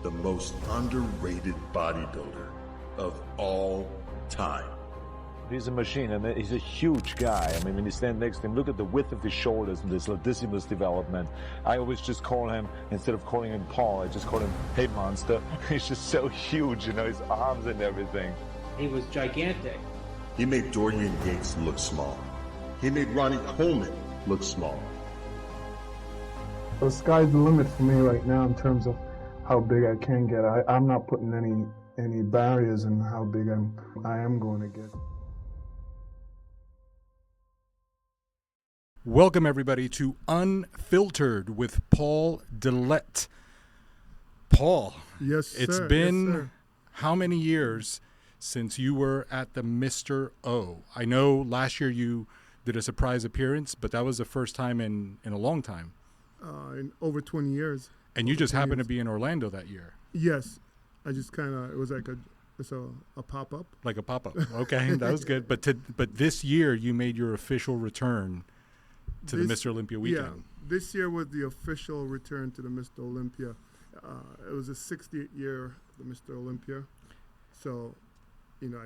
the most underrated bodybuilder of all time. He's a machine, and he's a huge guy. I mean, when you stand next to him, look at the width of his shoulders and this latissimus development. I always just call him, instead of calling him Paul, I just call him, hey, monster. He's just so huge, you know, his arms and everything. He was gigantic. He made Dorian Yates look small. He made Ronnie Coleman look small. The sky's the limit for me right now in terms of how big I can get. I'm not putting any barriers in how big I am going to get. Welcome, everybody, to Unfiltered with Paul Dillett. Paul, yes, sir. It's been how many years since you were at the Mr. O? I know last year you did a surprise appearance, but that was the first time in a long time. In over 20 years. And you just happened to be in Orlando that year. Yes. I just kind of, it was like a pop-up. Like a pop-up. Okay, that was good. But this year you made your official return to the Mr. Olympia Weekend. Yeah, this year was the official return to the Mr. Olympia. It was the 60th year of the Mr. Olympia. So, you know,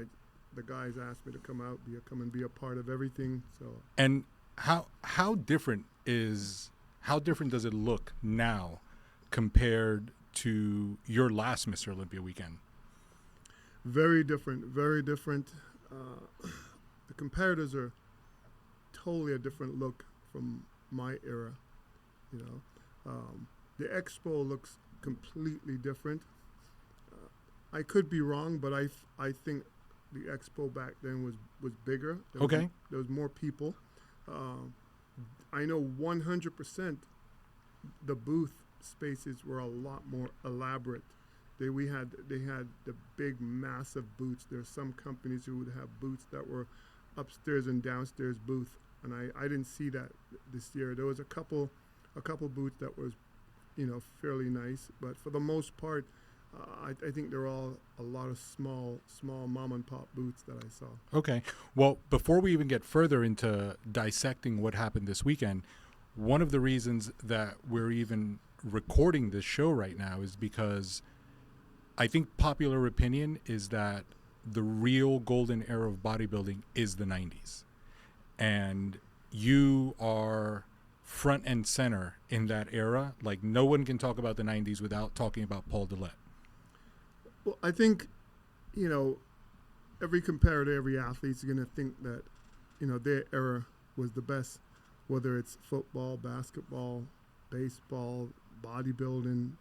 the guys asked me to come and be a part of everything. So. And how different does it look now compared to your last Mr. Olympia Weekend? Very different, very different. The comparators are totally a different look from my era, you know. The expo looks completely different. I could be wrong, but I think the expo back then was bigger. There was more people. I know 100% the booth spaces were a lot more elaborate. They had the big, massive booths. There's some companies who would have booths that were upstairs and downstairs booth, and I didn't see that this year. There was a couple booths that was, you know, fairly nice, but for the most part, I think they're all a lot of small mom and pop booths that I saw. Okay. Well, before we even get further into dissecting what happened this weekend, one of the reasons that we're even recording this show right now is because I think popular opinion is that the real golden era of bodybuilding is the 90s. And you are front and center in that era. Like, no one can talk about the 90s without talking about Paul Dillett. Well, I think, you know, every comparator, every athlete's going to think that, you know, their era was the best, whether it's football, basketball, baseball, bodybuilding.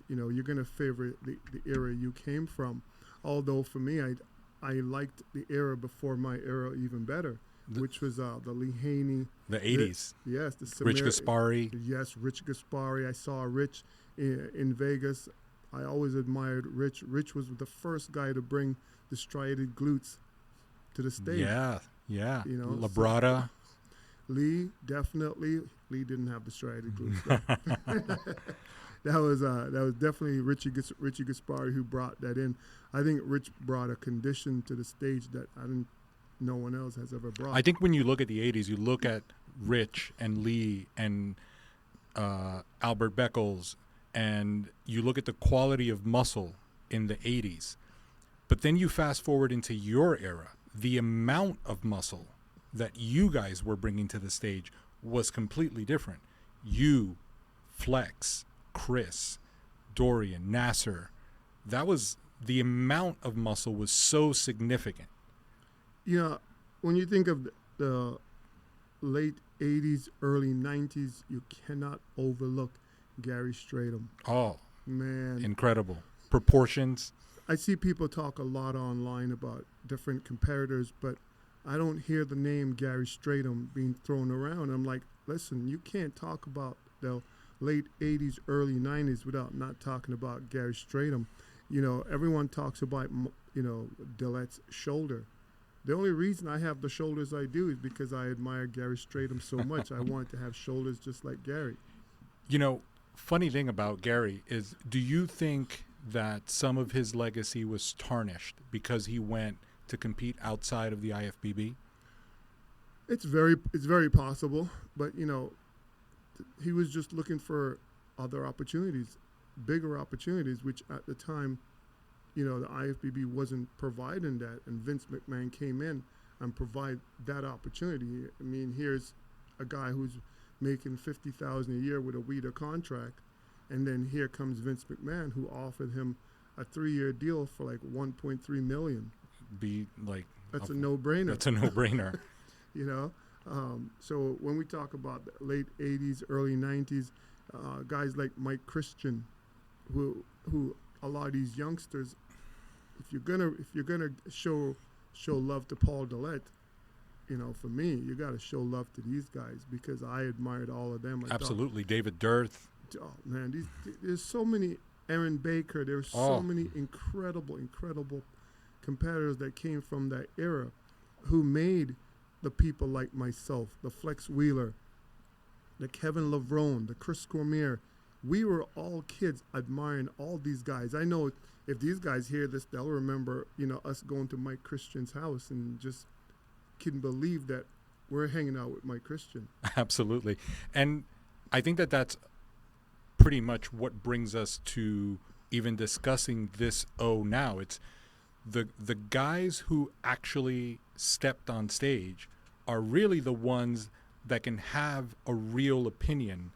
You know, you're going to favor the era you came from. Although for me, I liked the era before my era even better, which was the Lee Haney. The 80s. Yes. Rich Gaspari. Yes, Rich Gaspari. I saw Rich in Vegas. I always admired Rich. Rich was the first guy to bring the striated glutes to the stage. Yeah. You know, Labrada. Lee, definitely. Lee didn't have the striated glutes. That was definitely Richie Gaspari who brought that in. I think Rich brought a condition to the stage that no one else has ever brought. I think when you look at the 80s, you look at Rich and Lee and Albert Beckles, and you look at the quality of muscle in the 80s. But then you fast forward into your era, the amount of muscle that you guys were bringing to the stage was completely different. You, Flex, Chris, Dorian, Nasser, the amount of muscle was so significant. You know, when you think of the late 80s, early 90s, you cannot overlook Gary Stratham. Oh, man. Incredible. Proportions. I see people talk a lot online about different comparators, but I don't hear the name Gary Stratham being thrown around. I'm like, listen, you can't talk about the late 80s, early 90s without not talking about Gary Stratham. You know, everyone talks about, you know, Dillett's shoulder. The only reason I have the shoulders I do is because I admire Gary Stratham so much. I wanted to have shoulders just like Gary. You know, funny thing about Gary is, do you think that some of his legacy was tarnished because he went to compete outside of the IFBB? It's very possible, but you know, he was just looking for other opportunities. bigger opportunities, which at the time, you know, the IFBB wasn't providing that, and Vince McMahon came in and provide that opportunity. I mean, here's a guy who's making $50,000 a year with a WIDA contract, and then here comes Vince McMahon, who offered him a 3-year deal for like 1.3 million. Be like That's a no-brainer. That's a no-brainer. You know, so when we talk about the late '80s, early '90s, guys like Mike Christian, who a lot of these youngsters, if you're gonna show love to Paul Dillett, you know, for me, you got to show love to these guys because I admired all of them. Absolutely, David Dirth. Oh man, there's so many. Aaron Baker. There's so many incredible competitors that came from that era, who made the people like myself, the Flex Wheeler, the Kevin Lavrone, the Chris Cormier. We were all kids admiring all these guys. I know if these guys hear this, they'll remember, you know, us going to Mike Christian's house and just couldn't believe that we're hanging out with Mike Christian. Absolutely. And I think that that's pretty much what brings us to even discussing this now. It's the guys who actually stepped on stage are really the ones that can have a real opinion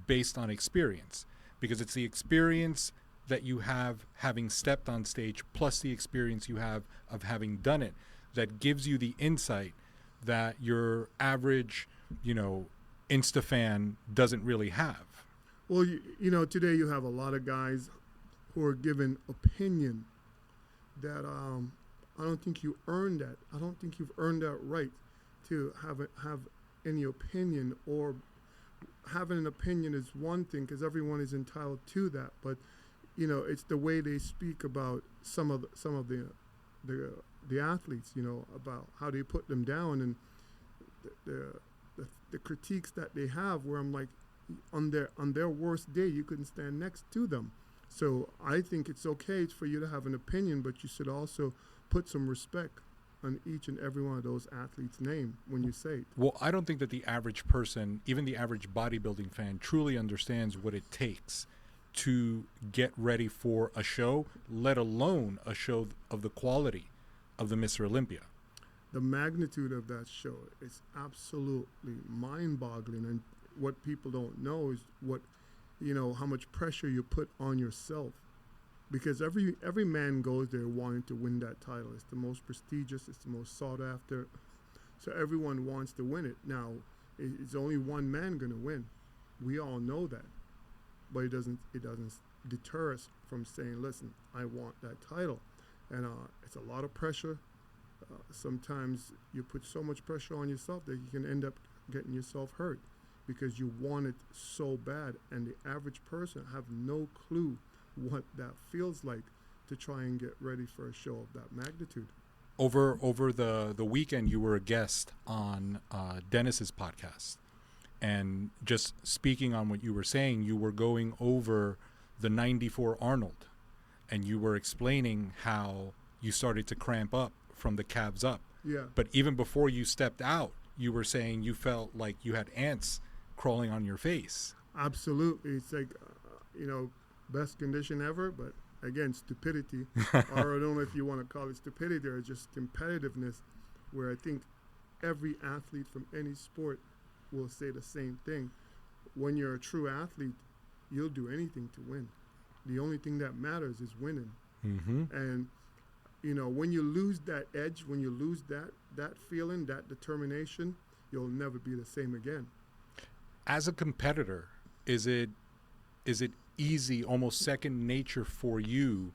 based on experience, because it's the experience that you have having stepped on stage plus the experience you have of having done it that gives you the insight that your average, you know, Insta fan doesn't really have. Well, you know, today you have a lot of guys who are given opinion that I don't think you earned that. I don't think you've earned that right to have any opinion. Or having an opinion is one thing because everyone is entitled to that. But you know, it's the way they speak about some of the athletes. You know, about how they put them down and the critiques that they have. Where I'm like, on their worst day, you couldn't stand next to them. So I think it's okay for you to have an opinion, but you should also put some respect on each and every one of those athletes' name when you say it. Well, I don't think that the average person, even the average bodybuilding fan, truly understands what it takes to get ready for a show, let alone a show of the quality of the Mr. Olympia. The magnitude of that show is absolutely mind-boggling, and what people don't know is what, you know, how much pressure you put on yourself, because every man goes there wanting to win that title. It's the most prestigious, it's the most sought after, so everyone wants to win it. Now, it's only one man going to win. We all know that, but it doesn't deter us from saying, listen, I want that title. And it's a lot of pressure. Sometimes you put so much pressure on yourself that you can end up getting yourself hurt because you want it so bad, and the average person have no clue what that feels like to try and get ready for a show of that magnitude. Over the weekend, you were a guest on Dennis's podcast, and just speaking on what you were saying, you were going over the '94 Arnold, and you were explaining how you started to cramp up from the calves up. Yeah. But even before you stepped out, you were saying you felt like you had ants crawling on your face. Absolutely. It's like, you know, best condition ever, but again, stupidity, or I don't know if you want to call it stupidity or just competitiveness, where I think every athlete from any sport will say the same thing. When you're a true athlete, you'll do anything to win. The only thing that matters is winning. Mm-hmm. And, you know, when you lose that edge, when you lose that feeling, that determination, you'll never be the same again. As a competitor, is it easy, almost second nature for you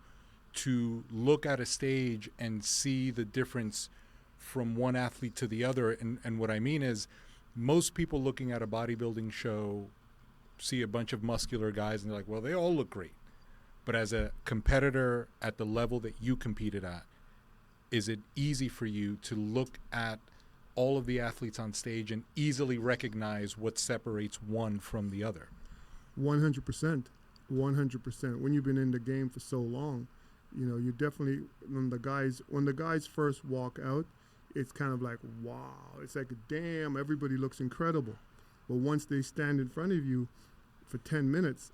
to look at a stage and see the difference from one athlete to the other? And what I mean is, most people looking at a bodybuilding show see a bunch of muscular guys and they're like, well, they all look great. But as a competitor at the level that you competed at, is it easy for you to look at all of the athletes on stage and easily recognize what separates one from the other? 100%. 100%. When you've been in the game for so long, you know, you definitely, when the guys first walk out, it's kind of like, wow. It's like, damn, everybody looks incredible. But once they stand in front of you for 10 minutes,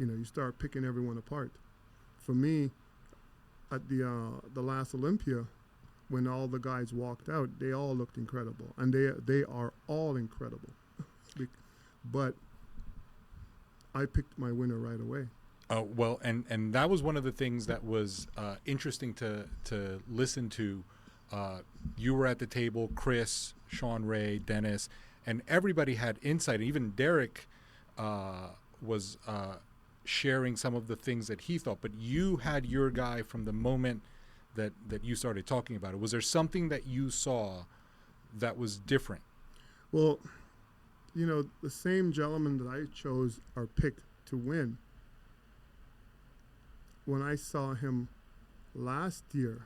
you start picking everyone apart. For me, at the last Olympia, when all the guys walked out, they all looked incredible, and they are all incredible. But I picked my winner right away. Well, and that was one of the things that was interesting to listen to. You were at the table, Chris, Sean Ray, Dennis, and everybody had insight. Even Derek was sharing some of the things that he thought. But you had your guy from the moment that you started talking about it. Was there something that you saw that was different? Well, the same gentleman that I chose or picked to win, when I saw him last year,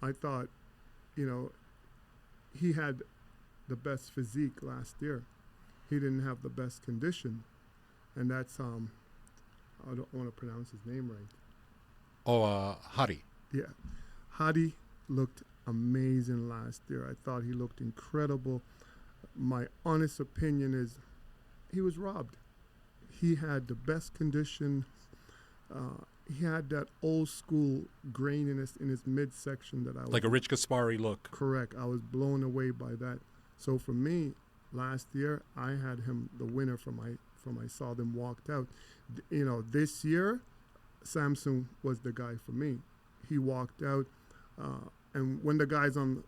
I thought, he had the best physique last year. He didn't have the best condition. And that's, I don't want to pronounce his name right. Oh, Hadi. Yeah. Hadi looked amazing last year. I thought he looked incredible. My honest opinion is he was robbed. He had the best condition. He had that old school graininess in his midsection that I was... Like a Rich Gaspari look. Correct. I was blown away by that. So for me, last year, I had him the winner from I saw them walked out. This year, Samson was the guy for me. He walked out. And when the guys on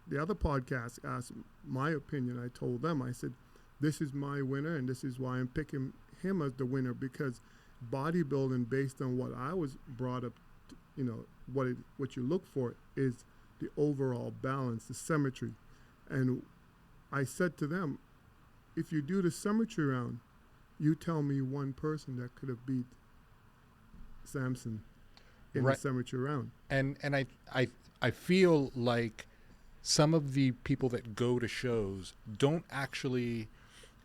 the other podcast asked my opinion, I told them, I said, this is my winner, and this is why I'm picking him as the winner, because bodybuilding, based on what I was brought up, what you look for is the overall balance, the symmetry. And I said to them, if you do the symmetry round, you tell me one person that could have beat Samson in the symmetry round. And I feel like some of the people that go to shows don't actually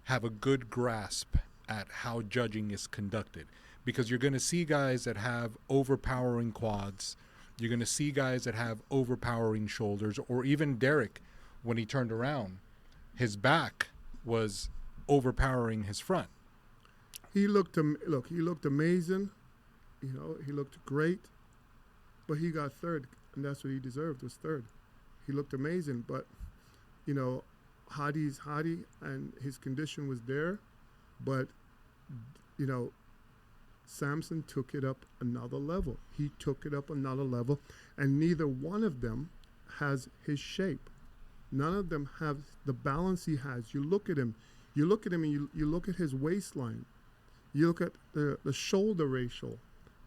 have a good grasp at how judging is conducted, because you're going to see guys that have overpowering quads. You're going to see guys that have overpowering shoulders, or even Derek, when he turned around, his back was overpowering his front. He looked amazing. He looked great, but he got third, and that's what he deserved, was third. He looked amazing, but Hadi's Hadi, and his condition was there, but Samson took it up another level. He took it up another level, and neither one of them has his shape. None of them have the balance he has. You look at him, and you look at his waistline. You look at the shoulder ratio.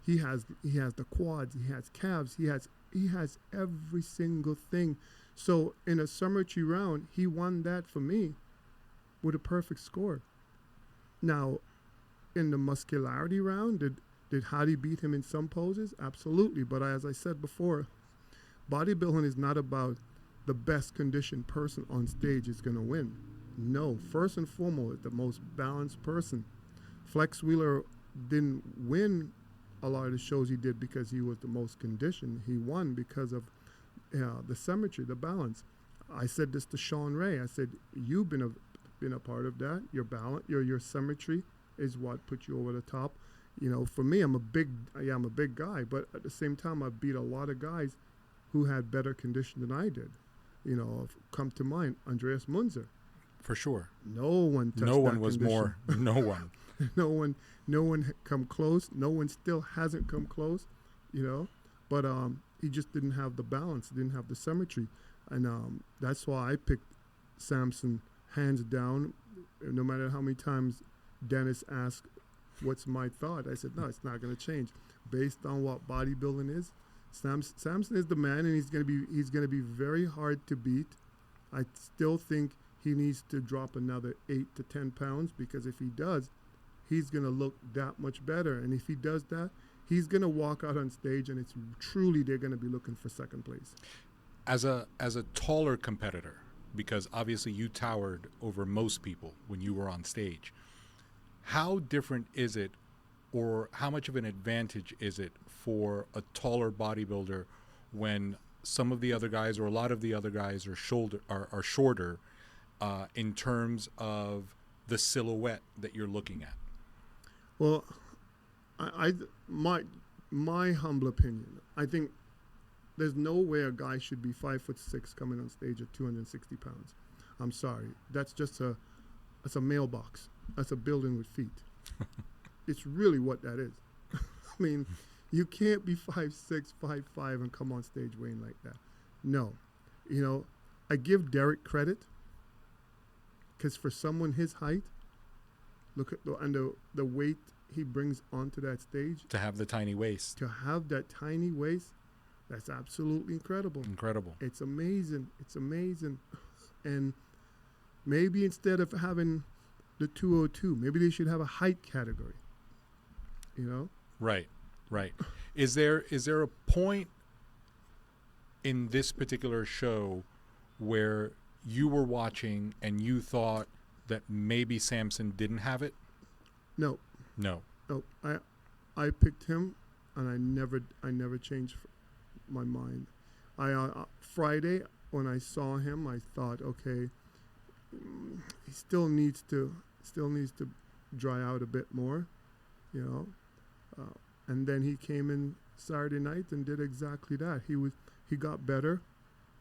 He has the quads. He has calves. He has every single thing. So in a symmetry round, he won that for me with a perfect score. Now, in the muscularity round, did Hadi beat him in some poses? Absolutely. But as I said before, bodybuilding is not about the best conditioned person on stage is going to win. No, first and foremost, the most balanced person. Flex Wheeler didn't win a lot of the shows he did because he was the most conditioned. He won because of the symmetry, the balance. I said this to Sean Ray. I said, you've been a part of that. Your balance, your symmetry is what put you over the top. For me, I'm a big guy, but at the same time, I beat a lot of guys who had better condition than I did. Come to mind, Andreas Munzer. For sure. No one touched No one that was condition. more. No one. No one come close. No one still hasn't come close. But he just didn't have the balance. Didn't have the symmetry, and that's why I picked Samson hands down. No matter how many times Dennis asked, "What's my thought?" I said, "No, it's not going to change. Based on what bodybuilding is, Samson is the man, and he's going to be very hard to beat. I still think he needs to drop another 8 to 10 pounds, because if he does, he's going to look that much better. And if he does that, he's going to walk out on stage, and they're going to be looking for second place." As a taller competitor, because obviously you towered over most people when you were on stage, how different is it, or how much of an advantage is it for a taller bodybuilder when some of the other guys, or a lot of the other guys, are shorter in terms of the silhouette that you're looking at? Well, my humble opinion, I think there's no way a guy should be 5'6" coming on stage at 260 pounds. I'm sorry, that's a mailbox. That's a building with feet. It's really what that is. I mean, you can't be 5'6", 5'5", and come on stage weighing like that. No, I give Derek credit because for someone his height, look at the weight he brings onto that stage. To have the tiny waist. To have that tiny waist, that's absolutely incredible. Incredible. It's amazing. It's amazing. And maybe instead of having the 202, maybe they should have a height category. Right. Is there a point in this particular show where you were watching and you thought that maybe Samson didn't have it? No. I picked him, and I never changed my mind. Friday when I saw him, I thought, okay, he still needs to dry out a bit more, and then he came in Saturday night and did exactly that. He got better.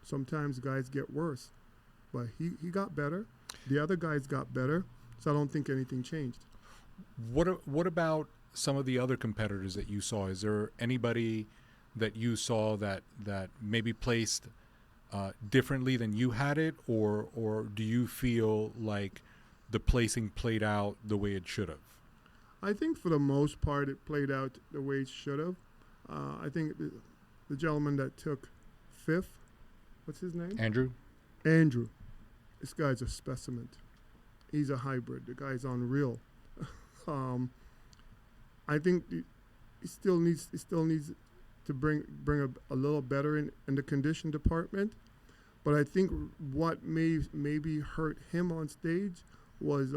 Sometimes guys get worse, but he got better. The other guys got better, so I don't think anything changed. What about some of the other competitors that you saw? Is there anybody that you saw that maybe placed differently than you had it, or do you feel like the placing played out the way it should have? I think for the most part it played out the way it should have. I think the gentleman that took 5th, what's his name? Andrew. This guy's a specimen. He's a hybrid. The guy's unreal. I think he still needs to bring a little better in the condition department. But I think what maybe hurt him on stage was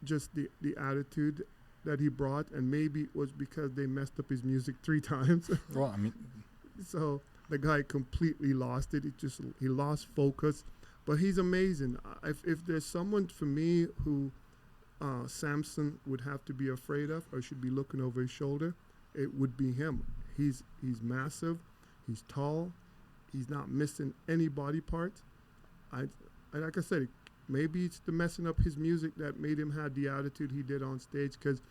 just the attitude that he brought, and maybe it was because they messed up his music 3 times. Well, I mean, so the guy completely lost it. He lost focus. But he's amazing. If there's someone for me who Samson would have to be afraid of or should be looking over his shoulder, it would be him. He's massive. He's tall. He's not missing any body parts. Like I said, maybe it's the messing up his music that made him have the attitude he did on stage, because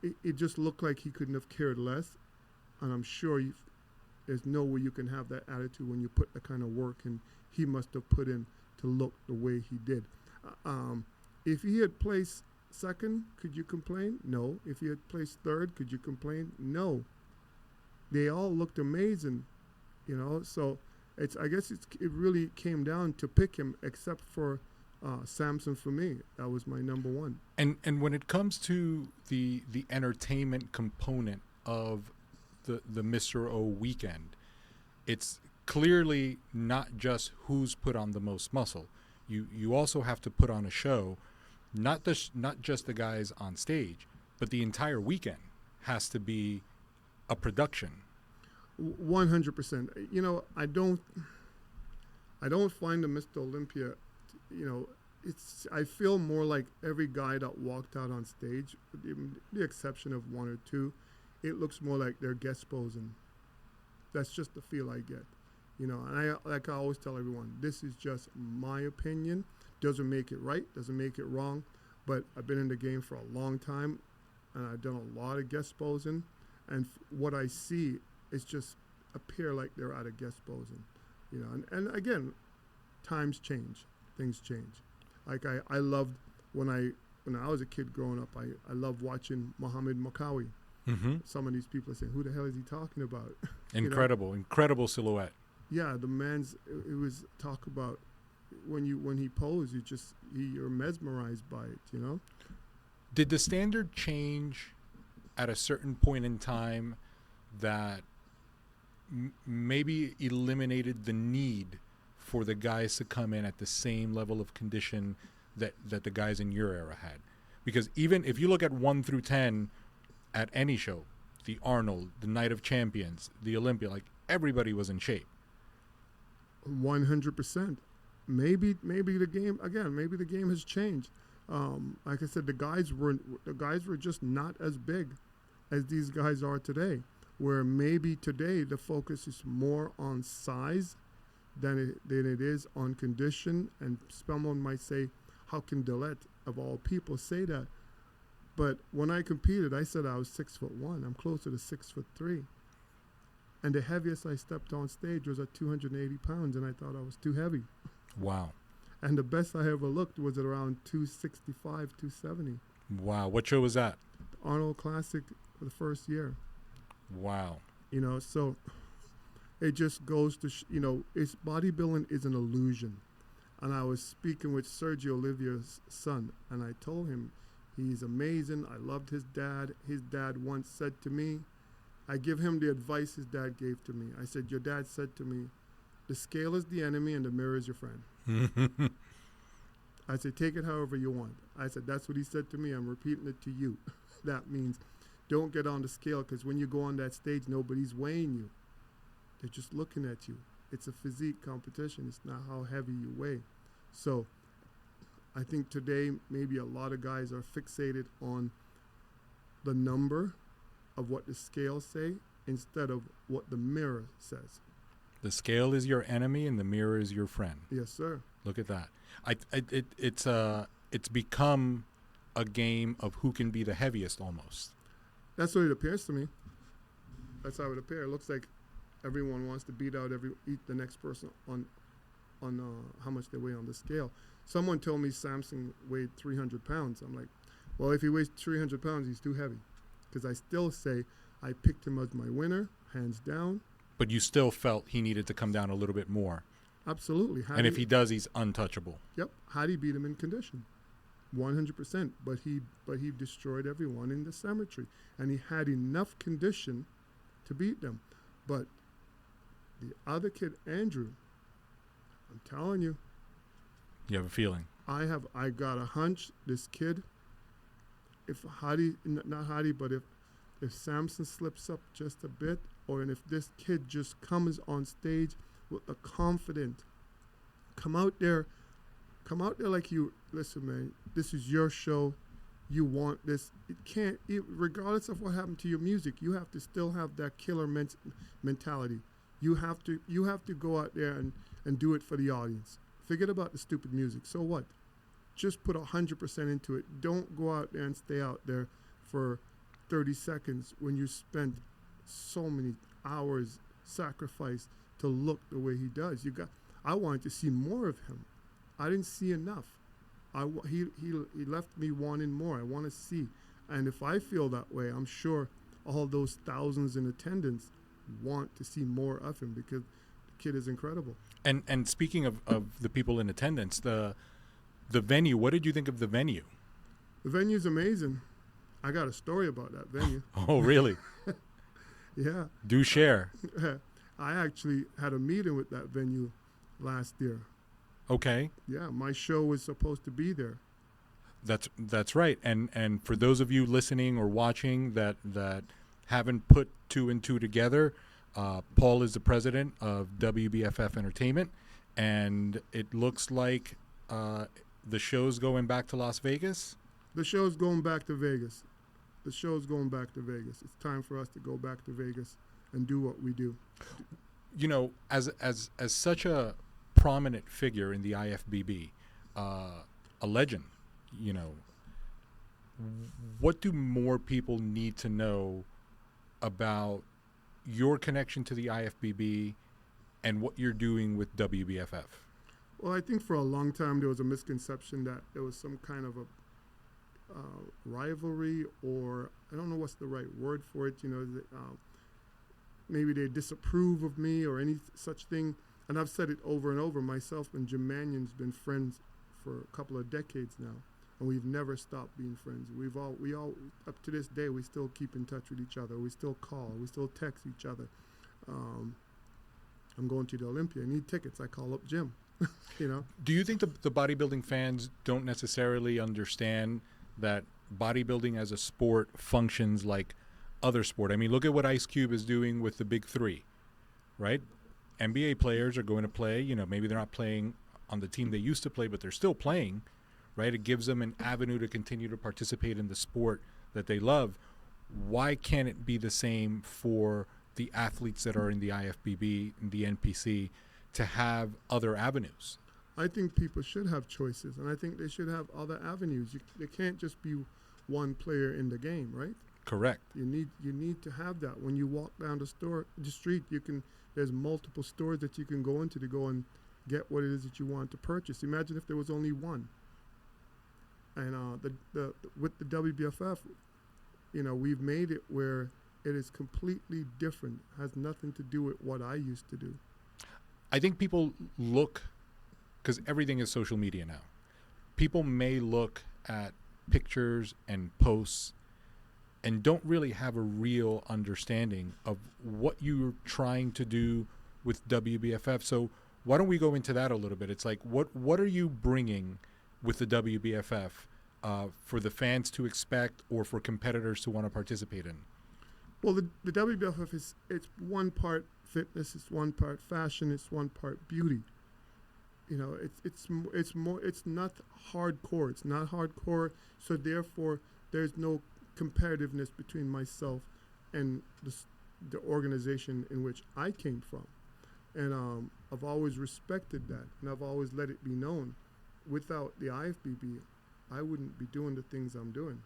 it just looked like he couldn't have cared less. And I'm sure there's no way you can have that attitude when you put the kind of work in he must have put in to look the way he did. If he had placed 2nd, could you complain? No. If he had placed 3rd, could you complain? No. They all looked amazing, So I guess it really came down to pick him, except for Samson for me. That was my number 1. And when it comes to the entertainment component of the Mr. O Weekend, it's clearly not just who's put on the most muscle. You also have to put on a show, not just the guys on stage, but the entire weekend has to be a production. 100%. I don't find the Mr. Olympia, I feel more like every guy that walked out on stage, with the exception of 1 or 2, it looks more like they're guest posing. That's just the feel I get. And I always tell everyone, this is just my opinion. Doesn't make it right, doesn't make it wrong, but I've been in the game for a long time, and I've done a lot of guest posing, and what I see is just appear like they're out of guest posing. And again, times change, things change. Like I loved when I was a kid growing up, I loved watching Muhammad Makawi. Mm-hmm. Some of these people are saying, who the hell is he talking about? Incredible silhouette. Yeah, the man's, it was talk about when he posed, you're mesmerized by it, Did the standard change at a certain point in time that maybe eliminated the need for the guys to come in at the same level of condition that the guys in your era had? Because even if you look at 1 through 10 at any show, the Arnold, the Night of Champions, the Olympia, like everybody was in shape. 100%. Maybe the game has changed. Like I said, the guys were just not as big as these guys are today. Where maybe today the focus is more on size than it is on condition. And someone might say, how can Dillett, of all people, say that? But when I competed, I said I was 6'1". I'm closer to 6'3". And the heaviest I stepped on stage was at 280 pounds, and I thought I was too heavy. Wow. And the best I ever looked was at around 265, 270. Wow. What show was that? The Arnold Classic for the first year. Wow. So it just goes to, it's bodybuilding is an illusion. And I was speaking with Sergio Olivia's son, and I told him he's amazing. I loved his dad. His dad once said to me, I give him the advice his dad gave to me. I said, your dad said to me, the scale is the enemy and the mirror is your friend. I said, take it however you want. I said, that's what he said to me. I'm repeating it to you. That means don't get on the scale, because when you go on that stage, nobody's weighing you. They're just looking at you. It's a physique competition. It's not how heavy you weigh. So I think today maybe a lot of guys are fixated on the number of what the scales say instead of what the mirror says. The scale is your enemy and the mirror is your friend. Yes, sir. Look at that. It's become a game of who can be the heaviest almost. That's what it appears to me. That's how it appears. It looks like everyone wants to beat the next person on how much they weigh on the scale. Someone told me Samson weighed 300 pounds. I'm like, well, if he weighs 300 pounds, he's too heavy. Because I still say I picked him as my winner, hands down. But you still felt he needed to come down a little bit more. Absolutely. And if he does, he's untouchable. Yep. Hadi beat him in condition. 100%. But he destroyed everyone in the cemetery. And he had enough condition to beat them. But the other kid, Andrew, I'm telling you. You have a feeling. I got a hunch this kid, if Hadi, not Hadi, but if Samson slips up just a bit, or if this kid just comes on stage with a confident, come out there like you, listen, man, this is your show. You want this. Regardless of what happened to your music, you have to still have that killer mentality. You have to go out there and do it for the audience. Forget about the stupid music. So what? Just put 100% into it. Don't go out there and stay out there for 30 seconds when you spent so many hours sacrificed to look the way he does. I wanted to see more of him. I didn't see enough. He left me wanting more. I want to see. And if I feel that way, I'm sure all those thousands in attendance want to see more of him, because the kid is incredible. And speaking of the people in attendance, the venue, what did you think of the venue? The venue's amazing. I got a story about that venue. Oh, really? Yeah. Do share. I actually had a meeting with that venue last year. Okay. Yeah, my show was supposed to be there. That's right. And for those of you listening or watching that haven't put two and two together, Paul is the president of WBFF Entertainment, and it looks like the show's going back to Las Vegas. The show's going back to Vegas. The show's going back to Vegas. It's time for us to go back to Vegas and do what we do. You know, as such a prominent figure in the IFBB, a legend, you know, what do more people need to know about your connection to the IFBB and what you're doing with WBFF? Well, I think for a long time there was a misconception that there was some kind of a rivalry, or I don't know what's the right word for it, you know, maybe they disapprove of me or any such thing. And I've said it over and over. Myself and Jim Mannion's been friends for a couple of decades now, and we've never stopped being friends. We all up to this day, we still keep in touch with each other. We still call. We still text each other. I'm going to the Olympia. I need tickets. I call up Jim. You know. Do you think the bodybuilding fans don't necessarily understand that bodybuilding as a sport functions like other sport? I mean, look at what Ice Cube is doing with the big three, right? NBA players are going to play, you know, maybe they're not playing on the team they used to play, but they're still playing, right? It gives them an avenue to continue to participate in the sport that they love. Why can't it be the same for the athletes that are in the IFBB and the NPC to have other avenues? I think people should have choices, and I think they should have other avenues. They can't just be one player in the game, right? Correct. You need to have that. When you walk down the street, there's multiple stores that you can go into to go and get what it is that you want to purchase. Imagine if there was only one. And with the WBFF, we've made it where it is completely different. Has nothing to do with what I used to do. I think people look, because everything is social media now. People may look at pictures and posts and don't really have a real understanding of what you're trying to do with WBFF. So why don't we go into that a little bit? It's like, what are you bringing with the WBFF for the fans to expect or for competitors to want to participate in? Well, the WBFF it's one part fitness, it's one part fashion, it's one part beauty. It's not hardcore. It's not hardcore. So therefore, there's no competitiveness between myself and the organization in which I came from. And I've always respected that, and I've always let it be known. Without the IFBB, I wouldn't be doing the things I'm doing.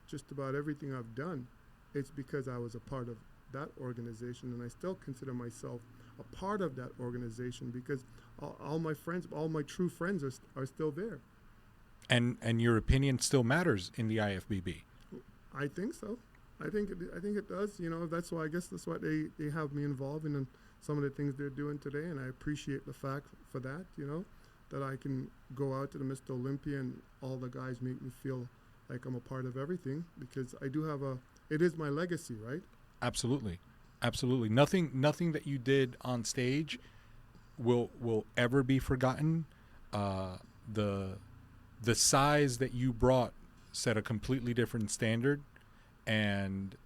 Just about everything I've done, it's because I was a part of that organization, and I still consider myself a part of that organization because all my friends, all my true friends are still there. And your opinion still matters in the IFBB. I think so. I think it does. That's why I guess that's why they have me involved in some of the things they're doing today, and I appreciate the fact for that. That I can go out to the Mr Olympia and all the guys make me feel like I'm a part of everything because I do have it is my legacy, right? Absolutely. Nothing that you did on stage will ever be forgotten. The size that you brought set a completely different standard, and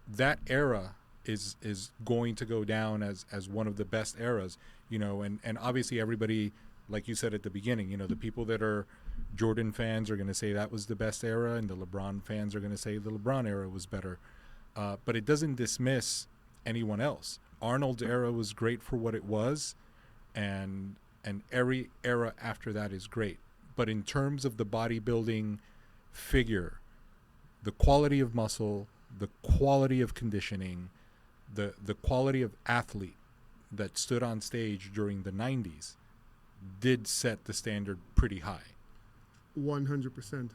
that era is going to go down as one of the best eras, and obviously everybody, like you said at the beginning, the people that are Jordan fans are going to say that was the best era, and the LeBron fans are going to say the LeBron era was better. But it doesn't dismiss anyone else. Arnold's era was great for what it was, and every era after that is great. But in terms of the bodybuilding figure, the quality of muscle, the quality of conditioning, the quality of athlete that stood on stage during the 90s did set the standard pretty high. 100%.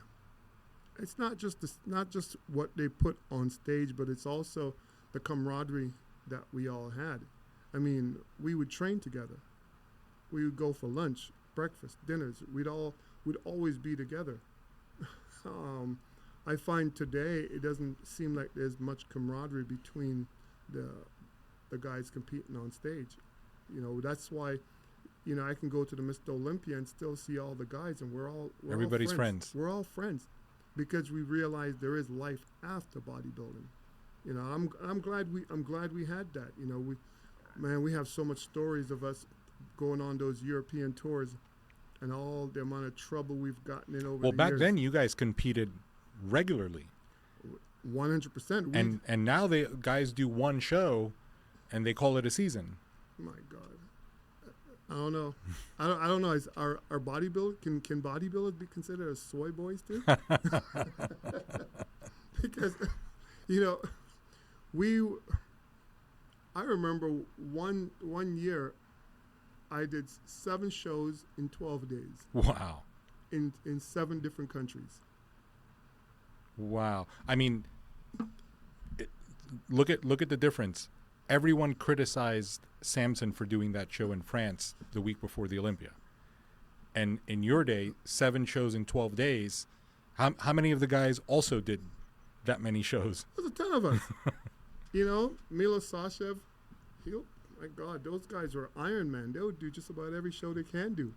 It's not just what they put on stage, but it's also the camaraderie that we all had. I mean, we would train together. We would go for lunch, breakfast, dinners. We'd always be together. I find today it doesn't seem like there's much camaraderie between the guys competing on stage. That's why, I can go to the Mr Olympia and still see all the guys, and we're everybody's all friends. We're all friends because we realize there is life after bodybuilding. I'm glad we had that. We have so much stories of us going on those European tours and all the amount of trouble we've gotten in over the years. Well, back then you guys competed regularly. 100%. And now the guys do one show and they call it a season. My God. I don't know. I don't know. Is our bodybuilders, can bodybuilders be considered as soy boys too? Because, I remember one year I did 7 shows in 12 days. Wow. In 7 different countries. Wow. I mean, look at the difference. Everyone criticized Samson for doing that show in France the week before the Olympia. And in your day, 7 shows in 12 days, how many of the guys also did that many shows? There's a ton of us. Milo Sashev, my God, those guys were Iron Man. They would do just about every show they can do,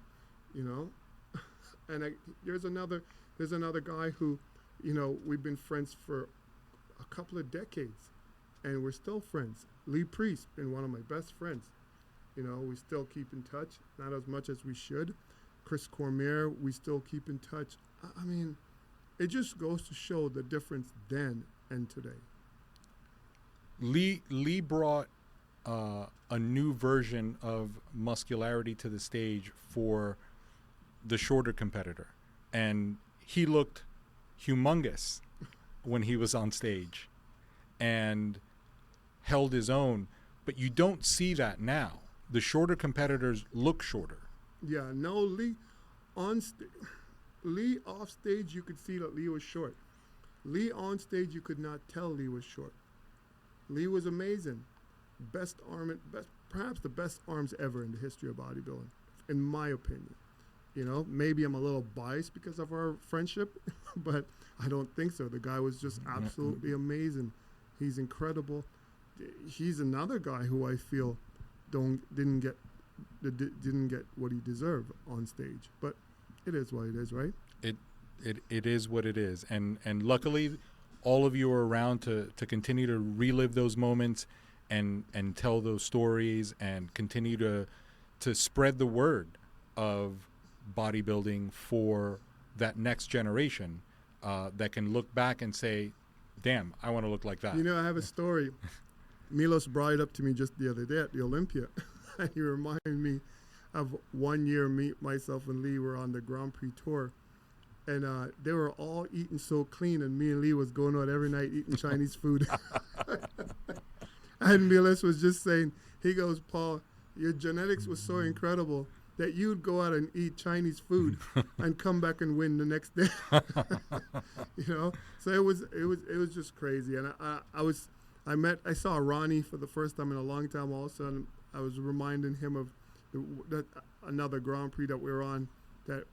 And there's another guy who, we've been friends for a couple of decades, and we're still friends. Lee Priest, been one of my best friends. We still keep in touch, not as much as we should. Chris Cormier, we still keep in touch. I mean, it just goes to show the difference then and today. Lee brought a new version of muscularity to the stage for the shorter competitor, and he looked humongous when he was on stage and held his own, but you don't see that now. The shorter competitors look shorter. Yeah, no, Lee off stage, you could see that Lee was short. Lee on stage, you could not tell Lee was short. Lee was amazing. Perhaps the best arms ever in the history of bodybuilding, in my opinion. You know, maybe I'm a little biased because of our friendship, but I don't think so. The guy was just absolutely amazing. He's incredible. He's another guy who I feel didn't get what he deserved on stage. But it is what it is, right? It is what it is, and luckily, all of you are around to continue to relive those moments, and tell those stories, and continue to spread the word of bodybuilding for that next generation that can look back and say, damn, I want to look like that. You know, I have a story. Milos brought it up to me just the other day at the Olympia. He reminded me of one year myself and Lee were on the Grand Prix tour, and they were all eating so clean, and me and Lee was going out every night eating Chinese food. And Milos was just saying, he goes, Paul, your genetics was so incredible that you'd go out and eat Chinese food and come back and win the next day. You know, so it was just crazy. And I saw Ronnie for the first time in a long time. All of a sudden, I was reminding him of another Grand Prix that we were on. That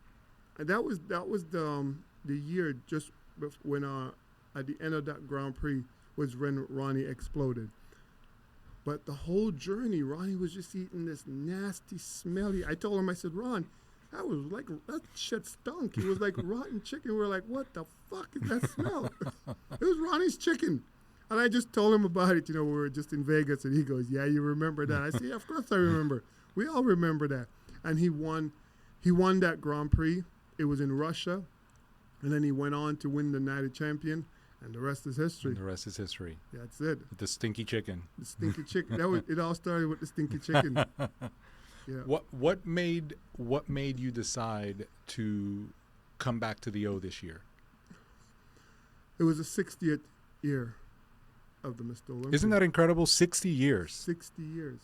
was the year just when at the end of that Grand Prix was when Ronnie exploded. But the whole journey, Ronnie was just eating this nasty, smelly. I told him, I said, Ron, that shit stunk. It was like rotten chicken. We were like, what the fuck is that smell? It was Ronnie's chicken. And I just told him about it. You know, we were just in Vegas, and he goes, yeah, you remember that? I said, yeah, of course I remember. We all remember that. And he won that Grand Prix. It was in Russia. And then he went on to win the United Champion. And the rest is history. And the rest is history. That's it. The stinky chicken. The stinky chicken. It all started with the stinky chicken. Yeah. What made you decide to come back to the O this year? It was the 60th year of the Mr. Olympia. Isn't that incredible? 60 years. 60 years.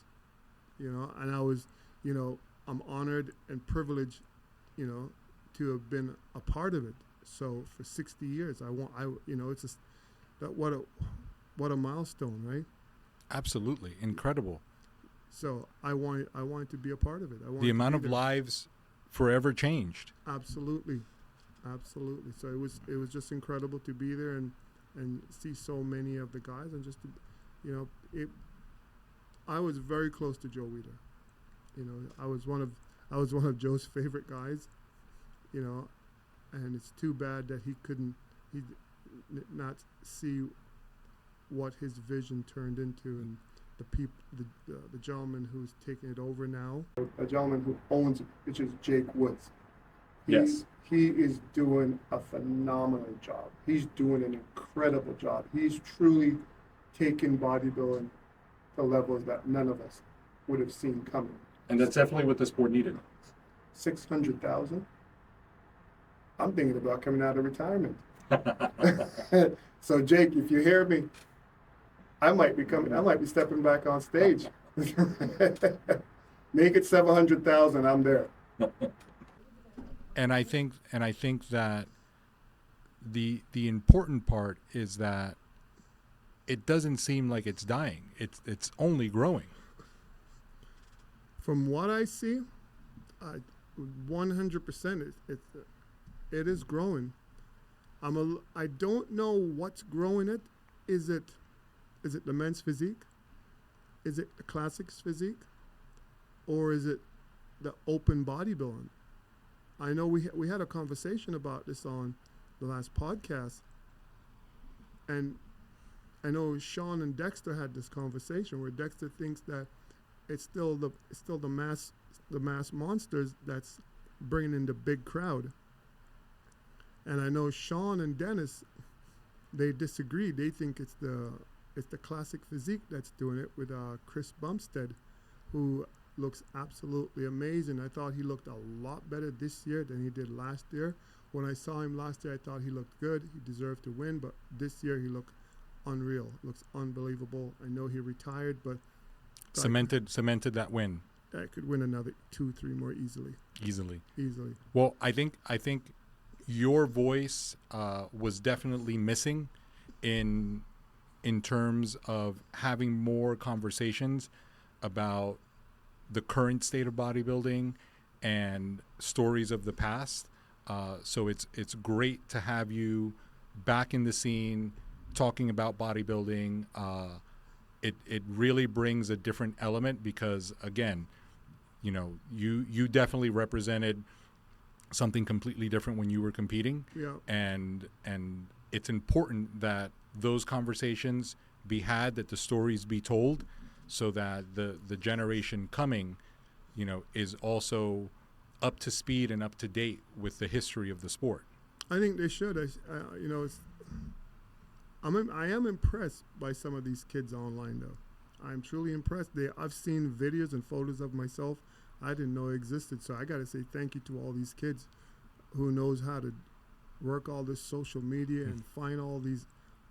You know, and I was, you know, I'm honored and privileged, you know, to have been a part of it. So for 60 years, it's what a milestone, right? Absolutely incredible. So I wanted to be a part of it. The amount of lives forever changed. Absolutely. So it was just incredible to be there and see so many of the guys, and just to, you know, I was very close to Joe Weider. You know, I was one of Joe's favorite guys. You know. And it's too bad that he not see what his vision turned into, and the gentleman who's taking it over now. A gentleman who owns it, which is Jake Woods. He is doing a phenomenal job. He's doing an incredible job. He's truly taken bodybuilding to levels that none of us would have seen coming. And that's definitely what the sport needed. 600,000. I'm thinking about coming out of retirement. So Jake, if you hear me, I might be stepping back on stage. Make it 700,000, I'm there. And I think that the important part is that it doesn't seem like it's dying. It's only growing. From what I see, 100% it is growing. I don't know what's growing it. Is it the men's physique? Is it the classics physique? Or is it the open bodybuilding? I know we had a conversation about this on the last podcast, and I know Sean and Dexter had this conversation where Dexter thinks that it's still the mass monsters that's bringing in the big crowd. And I know Sean and Dennis, they disagree. They think it's the classic physique that's doing it with Chris Bumstead, who looks absolutely amazing. I thought he looked a lot better this year than he did last year. When I saw him last year, I thought he looked good. He deserved to win, but this year he looked unreal. Looks unbelievable. I know he retired, but Cemented that win. I could win another 2-3 more easily. Easily. Well, I think your voice was definitely missing in terms of having more conversations about the current state of bodybuilding and stories of the past. So it's great to have you back in the scene talking about bodybuilding. It really brings a different element because, again, you know, you definitely represented something completely different when you were competing. Yeah. And it's important that those conversations be had, that the stories be told, so that the generation coming, you know, is also up to speed and up to date with the history of the sport. I think they should. You know, I am impressed by some of these kids online, though. I'm truly impressed. I've seen videos and photos of myself I didn't know existed. So I got to say thank you to all these kids who knows how to work all this social media and find all these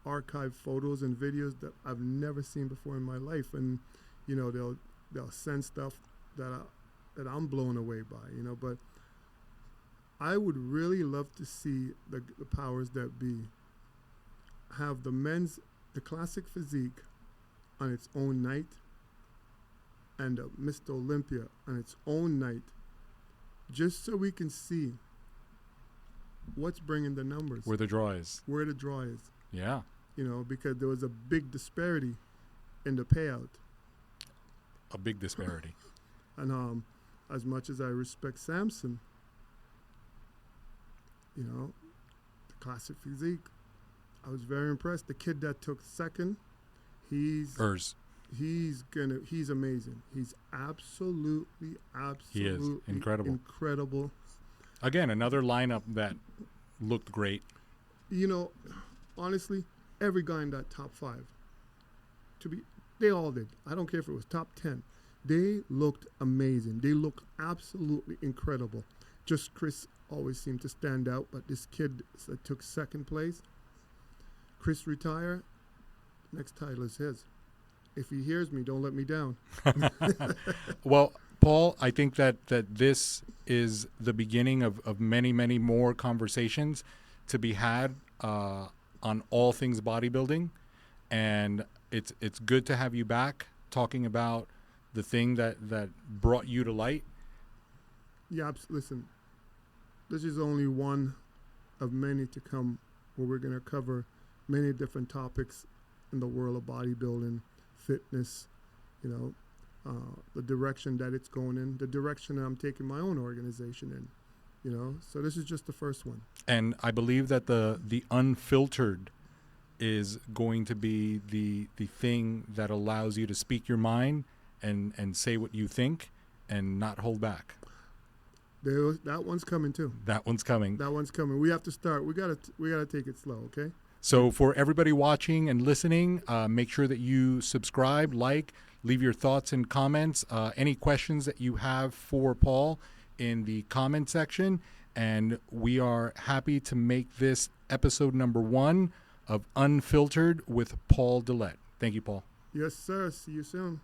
archived photos and videos that I've never seen before in my life. And, you know, they'll send stuff that I'm blown away by, you know. But I would really love to see the powers that be have the classic physique on its own night and Mr Olympia on its own night, just so we can see what's bringing the numbers. Where the draw is. Yeah. You know, because there was a big disparity in the payout. A big disparity. And as much as I respect Samson, you know, the classic physique, I was very impressed. The kid that took second, he's amazing. He's absolutely he is incredible. Again, another lineup that looked great. You know, honestly, every guy in that top 5, they all did. I don't care if it was top 10. They looked amazing. They looked absolutely incredible. Just Chris always seemed to stand out, but this kid that took second place, Chris retire, next title is his. If he hears me, don't let me down. Well, Paul, I think that this is the beginning of many, many more conversations to be had on all things bodybuilding. And it's good to have you back talking about the thing that brought you to light. Yeah, listen, this is only one of many to come where we're going to cover many different topics in the world of bodybuilding, fitness, you know, the direction that it's going in, the direction that I'm taking my own organization in, you know. So this is just the first one. And I believe that the Unfiltered is going to be the thing that allows you to speak your mind and say what you think and not hold back. That one's coming too. That one's coming. We have to start. We gotta take it slow, okay? So for everybody watching and listening, make sure that you subscribe, leave your thoughts and comments, any questions that you have for Paul in the comment section. And we are happy to make this episode number 1 of Unfiltered with Paul Dillett. Thank you, Paul. Yes, sir. See you soon.